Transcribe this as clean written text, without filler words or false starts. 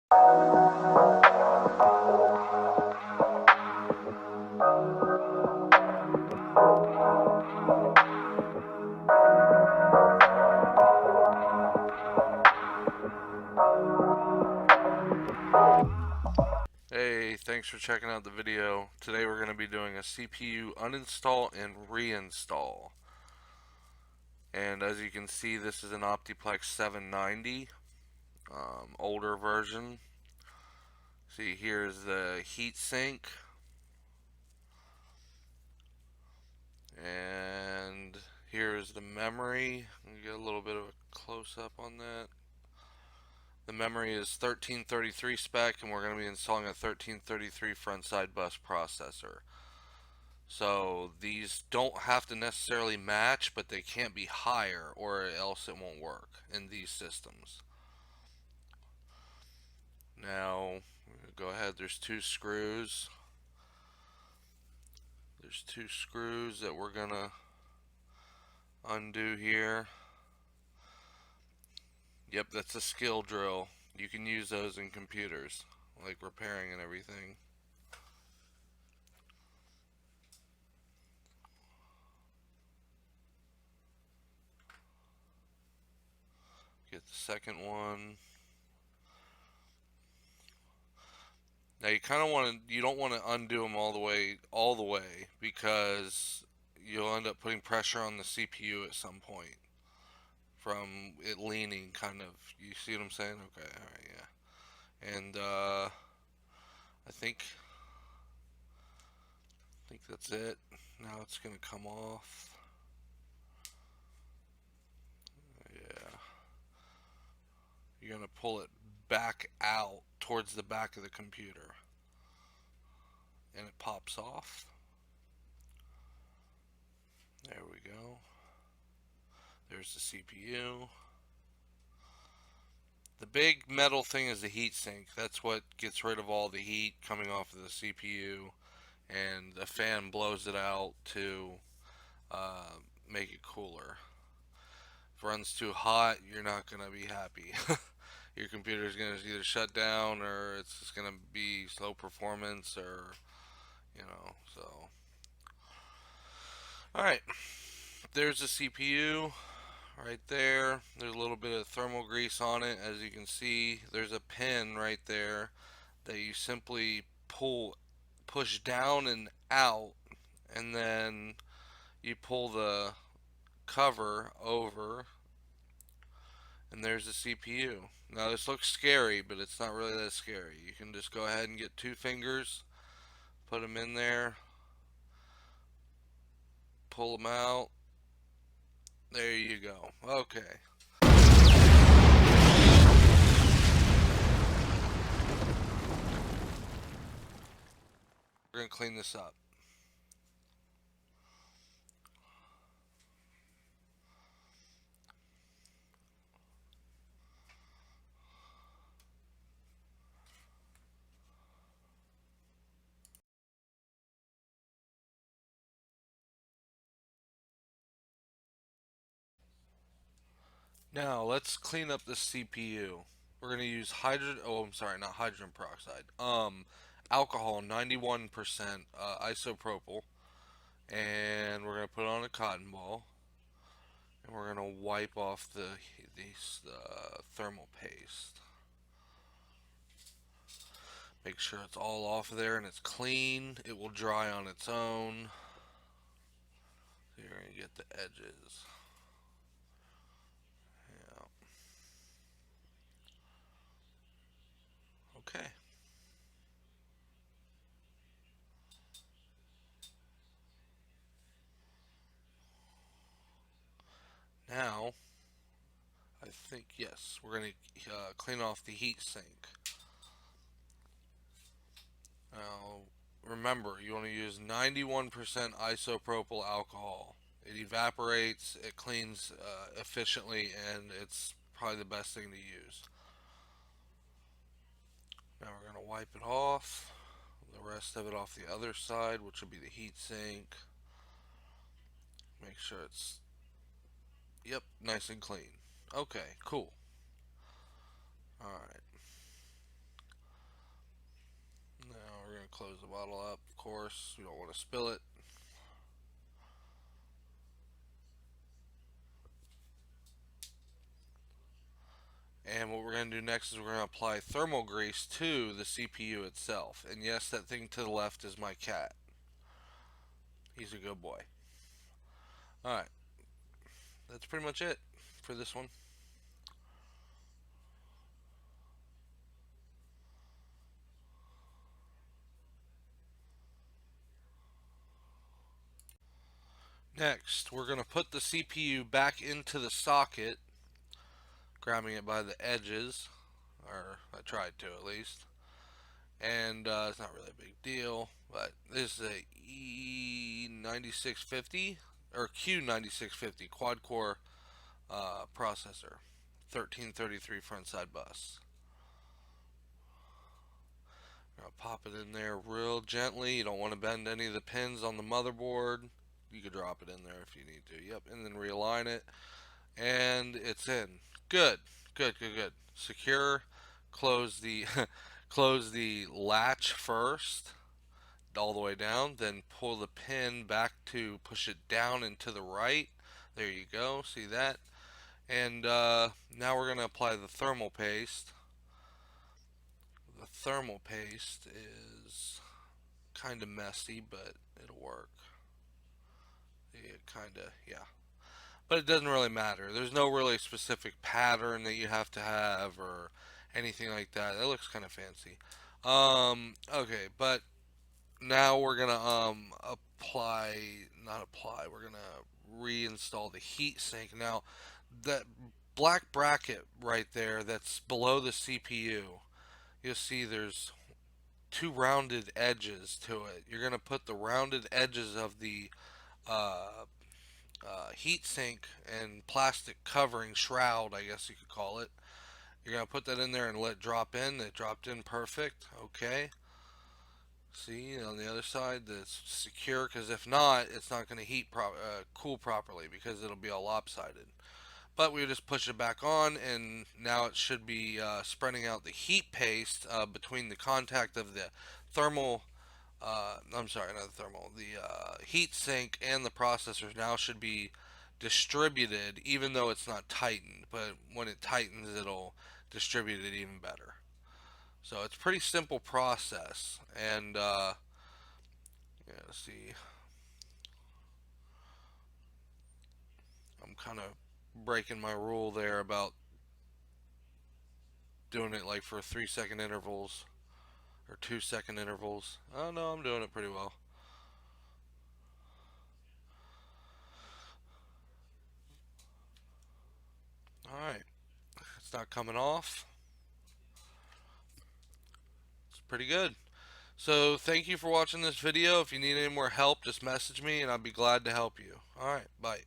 Hey, thanks for checking out the video. Today we're going to be doing a CPU uninstall and reinstall. And as you can see, this is an optiplex 790, older version. See, here's the heat sink. And here's the memory. Let me get a little bit of a close-up on that. The memory is 1333 spec, and we're going to be installing a 1333 front-side bus processor. So these don't have to necessarily match, but they can't be higher or else it won't work in these systems. Now, go ahead, there's two screws. There's two screws that we're gonna undo here. Yep, that's a skill drill. You can use those in computers, like repairing and everything. Get the second one. Now you kind of want to, you don't want to undo them all the way, because you'll end up putting pressure on the CPU at some point from it leaning, kind of. You see what I'm saying? Okay, all right, yeah. And I think that's it. Now it's gonna come off. Yeah, you're gonna pull it back out towards the back of the computer, and it pops off. There we go. There's the CPU. The big metal thing is the heat sink. That's what gets rid of all the heat coming off of the CPU, and the fan blows it out to make it cooler. If it runs too hot, you're not going to be happy. Your computer is going to either shut down, or it's just going to be slow performance, or, so. Alright, there's the CPU right there. There's a little bit of thermal grease on it. As you can see, there's a pin right there that you simply push down and out, and then you pull the cover over, and there's the CPU. Now this looks scary, but it's not really that scary. You can just go ahead and get two fingers, put them in there, pull them out. There you go. Okay. We're going to clean this up. Now let's clean up the CPU. We're going to use not hydrogen peroxide. Alcohol, 91% isopropyl, and we're going to put it on a cotton ball, and we're going to wipe off the thermal paste. Make sure it's all off of there and it's clean. It will dry on its own. So you're going to get the edges. Yeah. Okay. Now, I think, yes, we're going to clean off the heat sink. Now, remember, you want to use 91% isopropyl alcohol. It evaporates, it cleans efficiently, and it's probably the best thing to use. Now we're going to wipe it off. The rest of it off the other side, which will be the heat sink. Make sure it's, yep, nice and clean. Okay, cool. Alright. close the bottle up, of course. You don't want to spill it. And what we're going to do next is we're going to apply thermal grease to the CPU itself. And yes, that thing to the left is my cat. He's a good boy. Alright, that's pretty much it for this one. Next, we're going to put the CPU back into the socket, grabbing it by the edges, or I tried to at least. And it's not really a big deal, but this is a E9650 or Q9650 quad core processor, 1333 front side bus. I'll pop it in there real gently. You don't want to bend any of the pins on the motherboard. You could drop it in there if you need to. Yep, and then realign it, and it's in. Good, good, good, good. Secure. Close the close the latch first, all the way down. Then pull the pin back to push it down and to the right. There you go. See that? And now we're going to apply the thermal paste. The thermal paste is kind of messy, but it'll work. It kind of, yeah. But it doesn't really matter. There's no really specific pattern that you have to have or anything like that. That looks kind of fancy. Okay, but now we're gonna apply, not apply. We're gonna reinstall the heat sink. Now, that black bracket right there that's below the CPU, you'll see there's two rounded edges to it. You're gonna put the rounded edges of the uh, heat sink and plastic covering shroud, I guess you could call it. You're gonna put that in there and let it drop in. It dropped in perfect. Okay. See on the other side that's secure, because if not, it's not going to cool properly because it'll be all lopsided. But we just push it back on, and now it should be spreading out the heat paste between the contact of the thermal. I'm sorry, not the thermal. The heat sink and the processors now should be distributed, even though it's not tightened. But when it tightens, it'll distribute it even better. So it's a pretty simple process, and yeah, let's see, I'm kind of breaking my rule there about doing it like for 3 second intervals or 2 second intervals. Oh no, I'm doing it pretty well. All right, it's not coming off. It's pretty good. So thank you for watching this video. If you need any more help, just message me and I'll be glad to help you. All right, bye.